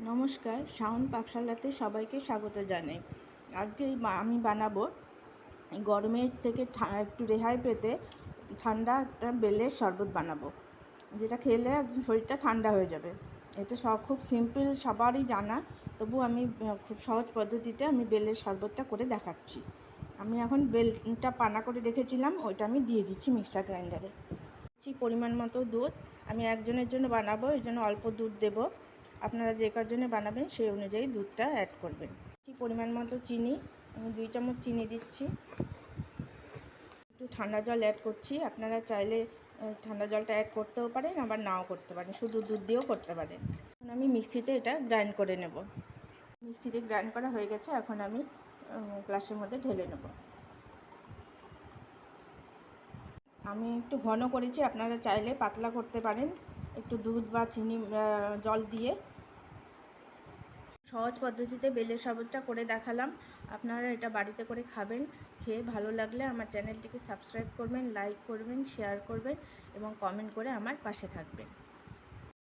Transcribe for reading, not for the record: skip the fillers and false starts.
নমস্কার, শাওন পাকশালাতে সবাইকে স্বাগত জানাই। আজকে আমি বানাবো এই গরমের থেকে একটু রেহাই পেতে ঠান্ডা একটা বেলের শরবত বানাবো, যেটা খেলে একদম শরীরটা ঠান্ডা হয়ে যাবে। এটা খুব সিম্পল, সবারই জানা, তবু আমি খুব সহজ পদ্ধতিতে আমি বেলের শরবতটা করে দেখাচ্ছি। আমি এখন বেলটা পানা করে রেখেছিলাম, ওইটা আমি দিয়ে দিচ্ছি মিক্সার গ্রাইন্ডারে। পরিমাণ মতো দুধ, আমি একজনের জন্য বানাবো, এই জন্য অল্প দুধ দেবো। আপনারা যে কার জন্য বানাবেন সেই অনুযায়ী দুধটা অ্যাড করবেন। পরিমাণ মতো চিনি, আমি 2 চামচ চিনি দিচ্ছি। একটু ঠান্ডা জল অ্যাড করছি, আপনারা চাইলে ঠান্ডা জলটা অ্যাড করতেও পারেন, আবার নাও করতে পারেন, শুধু দুধ দিয়েও করতে পারেন। এখন আমি মিক্সিতে এটা গ্রাইন্ড করে নেব। মিক্সিতে গ্রাইন্ড করা হয়ে গেছে, এখন আমি গ্লাসের মধ্যে ঢেলে নেব। আমি একটু ঘন করেছি, আপনারা চাইলে পাতলা করতে পারেন, একটু দুধ বা চিনি জল দিয়ে। সহজ পদ্ধতিতে বেলের শরবতটা করে দেখালাম। আপনারা এটা বাড়িতে করে খাবেন। খেয়ে ভালো লাগলে আমার চ্যানেলটিকে সাবস্ক্রাইব করবেন, লাইক করবেন, শেয়ার করবেন এবং কমেন্ট করে আমার পাশে থাকবেন।